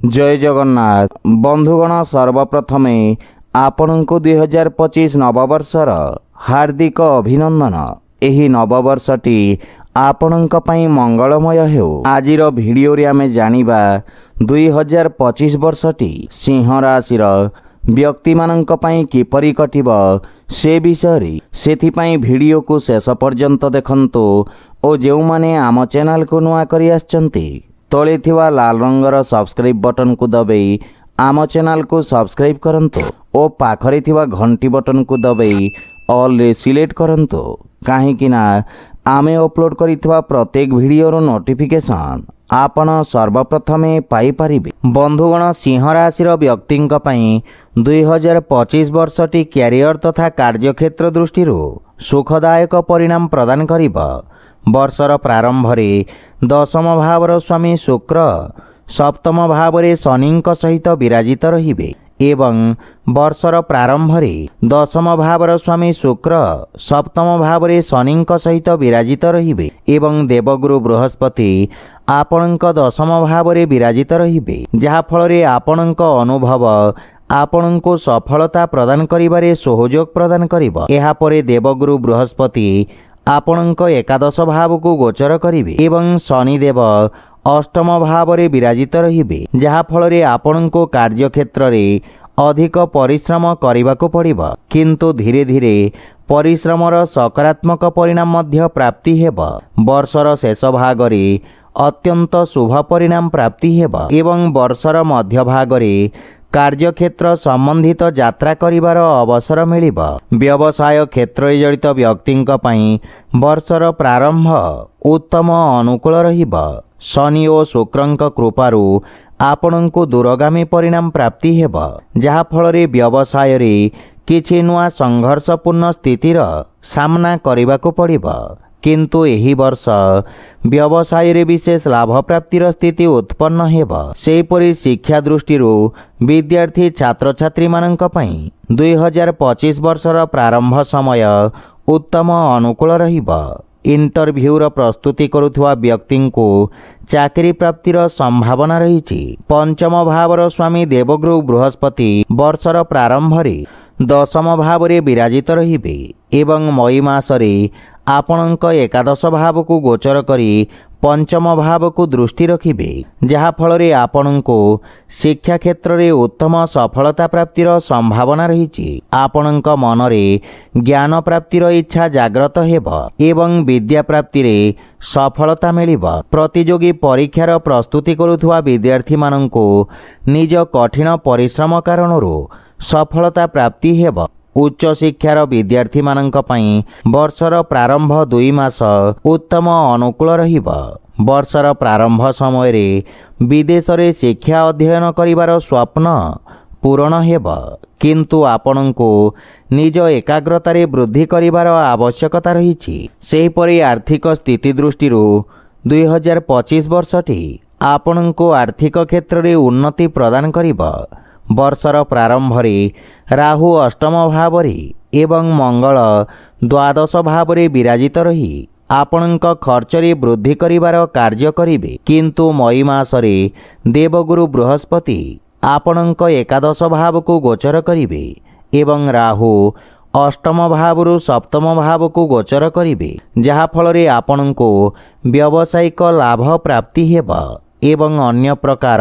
जय जगन्नाथ बंधुगण सर्वप्रथमे आपणको 2025 नववर्षर हार्दिक अभिनंदन। एही नववर्षटी आपणଙ୍କ ପାଇଁ मंगलमय हेउ। आजिर भिडियो रे आमे जानिबा 2025 वर्षटी सिंह राशिर व्यक्ति मानଙ୍କ ପାଇଁ किपरि कटिब से विषय सेथि ପାଇଁ भिडियो को शेष पर्यंत देखंतु ओ जेउ माने आम चैनल को नुआ करि आछंती तळे थिवा लाल रंगर सब्सक्राइब बटन को दबाई आम चैनल को सब्सक्राइब करंतु ओ पाखरे थिवा घंटी बटन को दबाई ऑल रे सिलेक्ट करंतु काहेकि ना आमे अपलोड करिथिवा प्रत्येक भिडियोर नोटिफिकेशन आपण सर्वप्रथमे पाई परिबे। बंधुगण सिंह राशि व्यक्तिंक पई 2025 वर्षटी कैरियर तथा कार्यक्षेत्र दृष्टि सुखदायक परिणाम प्रदान करिबा। वर्षर प्रारंभ रे दशम भावर स्वामी शुक्र सप्तम भाव शनि सहित विराजित रहिबे एवं वर्षर प्रारंभ रे दशम भावर स्वामी शुक्र सप्तम भाव शनि सहित विराजित रहिबे एवं देवगुरु बृहस्पति आपणक दशम भाव विराजित रहिबे जहा फल रे आपणक अनुभव आपणको सफलता प्रदान करिबारे सहयोग प्रदान करिबा। एहा परे देवगुरु बृहस्पति आपणक एकादश भाव को गोचर करिबे एवं शनिदेव अष्टम भाव रे विराजित रहिबे जहा फल रे आपणको कार्यक्षेत्र रे अधिक परिश्रम करिबाको पड़िबा किंतु धीरे धीरे परिश्रमर सकारात्मक परिणाम मध्य प्राप्ति हेबा। वर्षर शेष भाग रे अत्यंत शुभ परिणाम प्राप्ति हेबा एवं वर्षर मध्य भाग रे कार्यक्षेत्र संबंधित यात्रा करिवार अवसर मिलिबा। व्यवसाय क्षेत्र जड़ित व्यक्तिंक पई वर्षर प्रारंभ उत्तम अनुकूल रहिबा। शनि और शुक्रंक कृपारु आपणको दूरगामी परिणाम प्राप्ति हेबा जहा फल रे व्यवसाय रे किछि नुआ संघर्षपूर्ण स्थितिर सामना करिबाको पड़िबा किंतु एही वर्ष व्यवसाय रे विशेष लाभ प्राप्तिर स्थिति उत्पन्न हेबा। सेहीपरि शिक्षा दृष्टि विद्यार्थी छात्र छात्री माननक पई 2025 वर्षर प्रारंभ समय उत्तम अनुकूल रहिबा। इंटरव्यूर प्रस्तुति करुवा व्यक्ति को चाकरी प्राप्तिर संभावना रही। पंचम भावर स्वामी देवगुरु बृहस्पति वर्षर प्रारंभ रे दशम भाव रे विराजित रहिबे एवं मई मासरे आपणक एकादश भाव को गोचर करी पंचम भाव को दृष्टि रखिबे जहा फल रे आपणको शिक्षा क्षेत्र रे उत्तम सफलता प्राप्तिर संभावना रही। आपणक मन रे ज्ञान प्राप्तिर इच्छा जागृत हेबा एवं विद्या प्राप्ति रे सफलता मिलिबा। प्रतियोगी परीक्षार प्रस्तुति करुवा विद्यार्थी माननको निज कठिन परिश्रम कारणरू सफलता प्राप्ति हेबा। उच्च शिक्षार विद्यार्थी माननक पई वर्षर प्रारंभ 2 मास उत्तम अनुकूल रहिबा। वर्षर प्रारंभ समय रे विदेश रे शिक्षा अध्ययन करिवार स्वप्न पूर्ण हेबा किंतु आपणको निज एकाग्रता रे वृद्धि करिवार आवश्यकता रही। सेहीपरि आर्थिक स्थिति दृष्टि 2025 वर्षटी आपणको आर्थिक क्षेत्र रे उन्नति प्रदान करिबा। वर्षर प्रारंभ रे राहु अष्टम भाव रे एवं मंगल द्वादश भाव रे विराजित रही आपणक खर्च रे वृद्धि करिवार कार्य करिवे किंतु मई मासरे देवगुरु बृहस्पति आपणक एकादश भाव को गोचर करिवे एवं राहु अष्टम भावरु सप्तम भाव को गोचर करिवे जहा फल रे आपणको व्यावसायिक लाभ प्राप्ति हेबा एवं अन्य प्रकार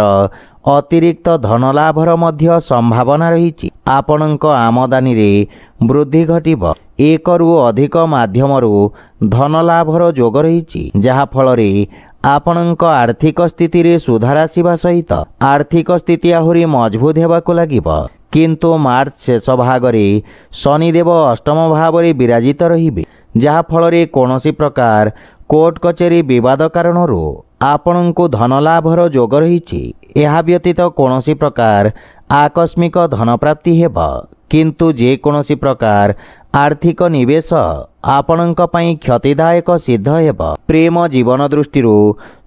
अतिरिक्त धन लाभर मध्य संभावना रही। आपणक आमदानी रे वृद्धि घटिब एक रु अधिक माध्यमरु धन लाभर जोग रही जहा फल रे आपणक आर्थिक स्थिति रे सुधार आसिबा सहित आर्थिक स्थिति आहुरी मजबूत हेबाकु लागिब किंतु मार्च शेष भाग रे शनिदेव अष्टम भाव रे विराजित रहिबे जहा फल रे कोनोसी प्रकार कोर्ट कचेरी विवाद कारणरू आपणको धन लाभर जोग रही। यह व्यतीत कोनोसी प्रकार आकस्मिक धन प्राप्ति हेबा किंतु जे कोनोसी प्रकार आर्थिक निवेश आपणक पई क्षतिदायक सिद्ध हेबा। प्रेम जीवन दृष्टि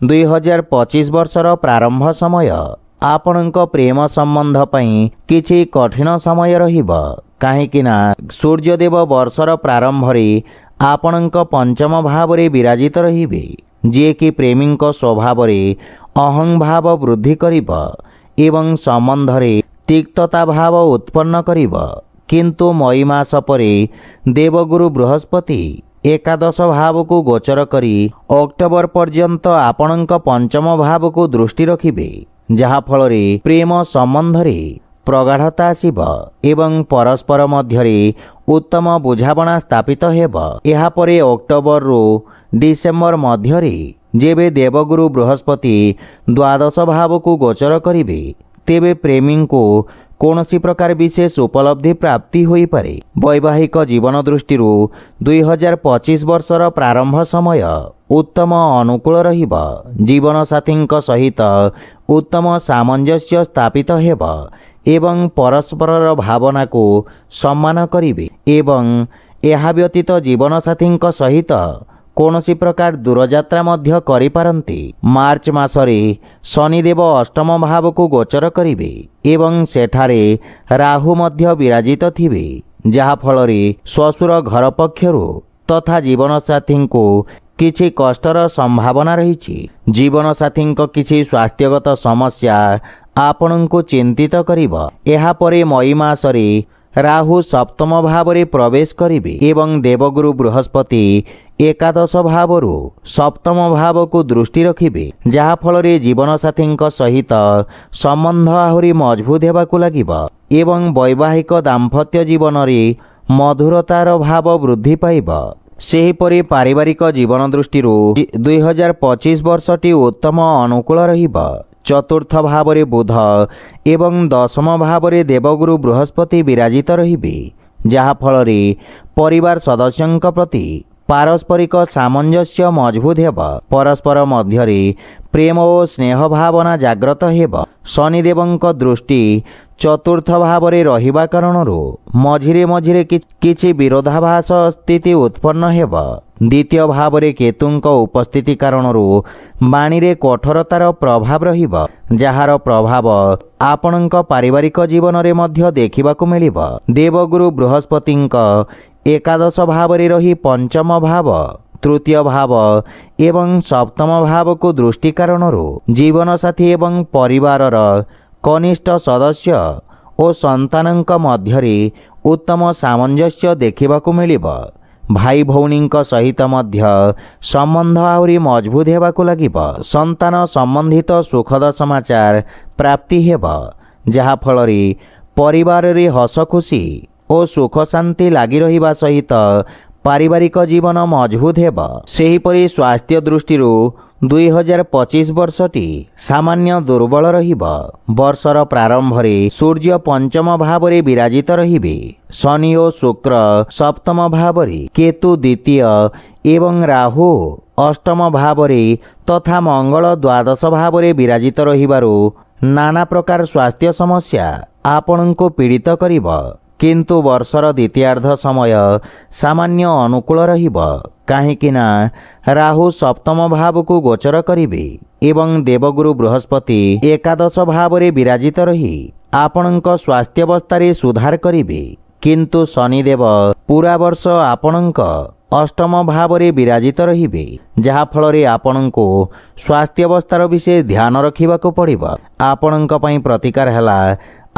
2025 वर्षर प्रारंभ समय आपणक प्रेम संबंध पई किछि कठिन समय रहिबा काहेकि ना सूर्यदेव वर्षर प्रारंभ रे आपणक पंचम भाव रे विराजित रहिबे जे कि प्रेमी स्वभाव रे अहं भाव वृद्धि करिबा एवं सम्बन्धरे तिक्तता भाव उत्पन्न करिब। किंतु मई मास परे देवगुरु बृहस्पति एकादश भाव को गोचर करी अक्टोबर पर्यंत आपणक पंचम भाव को दृष्टि रखिबे, जहा फलरे प्रेम सम्बन्धरे प्रगाढ़ता आसिब एवं परस्पर मध्यरे उत्तम बुझाबणा स्थापित हेब। एहा परे अक्टोबर रु डिसेम्बर मध्यरे जेबे देवगुरु बृहस्पति द्वादश भाव को गोचर करिबे, तेबे प्रेमी को कौनसी प्रकार विशेष उपलब्धि प्राप्ति होई पारे। वैवाहिक जीवन दृष्टि 2025 वर्षर प्रारंभ समय उत्तम अनुकूल रहिब। जीवन साथी सहित उत्तम सामंजस्य स्थापित हेब एवं परस्पर भावना को सम्मान करिवे एवं एहा व्यतीत जीवन साथी सहित कौनसी प्रकार दूरयात्रा मध्य करि पारंती। मार्च मासरे शनिदेव अष्टम भाव को गोचर करिवे एवं सेठारे राहु मध्य विराजित थिबे, जहा फलरे श्वशुर घर पक्षरु तथा जीवन साथी को किछि कष्टर संभावना रही। जीवन साथी किछि स्वास्थ्यगत समस्या आपण को चिंतित करिब। एहा परे मई मासरे राहु सप्तम भाव रे प्रवेश करिवे एवं देवगुरु बृहस्पति एकादश भावरु सप्तम भाव को दृष्टि रखिबे, जहा फलरे जीवन साथी सहित संबंध आहुरी मजबूत हेबाकु लागिब एवं वैवाहिक दाम्पत्य जीवन रे मधुरतार भाव वृद्धि पाइब। सेहीपरि पारिवारिक जीवन दृष्टि 2025 वर्षटी उत्तम अनुकूल रहिब। चतुर्थ भावरे बुध एवं दशम भावरे देवगुरु बृहस्पति विराजित रहिबे, जहा फलरे परिवार सदस्यंक प्रति पारस्परिक सामंजस्य मजबूत हेब। परस्पर मध्यरे प्रेम और स्नेह भावना जाग्रत हेब। शनिदेवंक दृष्टि चतुर्थ भावरे रहिबा कारणरू मझिरे मझिरे किछि विरोधाभास स्थिति उत्पन्न हेब। द्वितीय भावरे केतुंक उपस्थिति कारणरू बाणीरे कठोरतार प्रभाव रहिब, जहार प्रभाव आपणक पारिवारिक जीवन रे मध्य देखिबाकु मिलिब। देवगुरु बृहस्पतिंक एकादश भावरे रही पंचम भाव, तृतीय भाव एवं सप्तम भाव को दृष्टि कारणरू जीवन साथी एवं परिवारर कनिष्ठ सदस्य और संतानंक मध्यरे उत्तम सामंजस्य देखिबाकु मिलिब। भाई भौणींक सहित मध्य संबंध आहुरी मजबूत हेबाकु लागिब। संतान संबंधित सुखद समाचार प्राप्ति हेब, जहा फलरे परिवार रे हस खुशी और सुख शांति लागी रहिबा सहित पारिवारिक जीवन मजबूत हेब। सेहीपरि स्वास्थ्य दृष्टि 2025 वर्षटी सामान्य दुर्बल रहिब। वर्षर प्रारंभ रे सूर्य पंचम भाव रे विराजित रहिबे। शनि और शुक्र सप्तम भाव रे, केतु द्वितीय एवं राहु अष्टम भाव रे तथा मंगल द्वादश भाव रे विराजित रहिबारु नाना प्रकार स्वास्थ्य समस्या आपणको पीड़ित करिब। किंतु वर्षर द्वितीयार्ध समय सामान्य अनुकूल रहिब, काहेकिना राहु सप्तम भाव को गोचर करिवे एवं देवगुरु बृहस्पति एकादश भाव रे विराजित रही आपणक स्वास्थ्यावस्था रे सुधार करिवे। किंतु शनिदेव पूरा वर्ष आपणक अष्टम भाव रे विराजित रहिबे, जहा फलरे आपणको स्वास्थ्यावस्थार विषय ध्यान रखिबाकु पड़िब। आपणक पई प्रतिकार हैला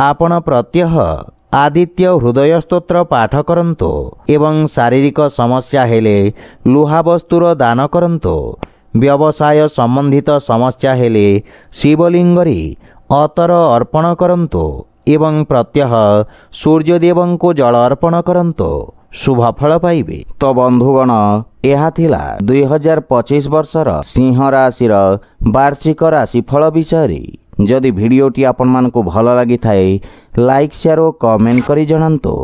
आपण प्रत्यह आदित्य हृदय स्तोत्र पाठ करंतो एवं शारीरिक समस्या हेले लुहा वस्तुर दान करंतो। व्यवसाय संबंधित समस्या हेले शिवलिंगरी अतर अर्पण करंतो एवं प्रत्यह सूर्यदेवं को जल अर्पण करंतो, शुभ फल पाइबे। तो बंधुगण, यह थिला 2025 वर्षर सिंह राशि वार्षिक राशिफल विषय। जदि भिडियोटी आपण मानकु भल लगी थाए लाइक शेयर और कमेंट करी जणांतो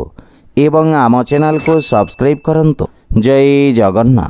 एवं आम चैनल को सब्सक्राइब करंतो। जय जगन्नाथ।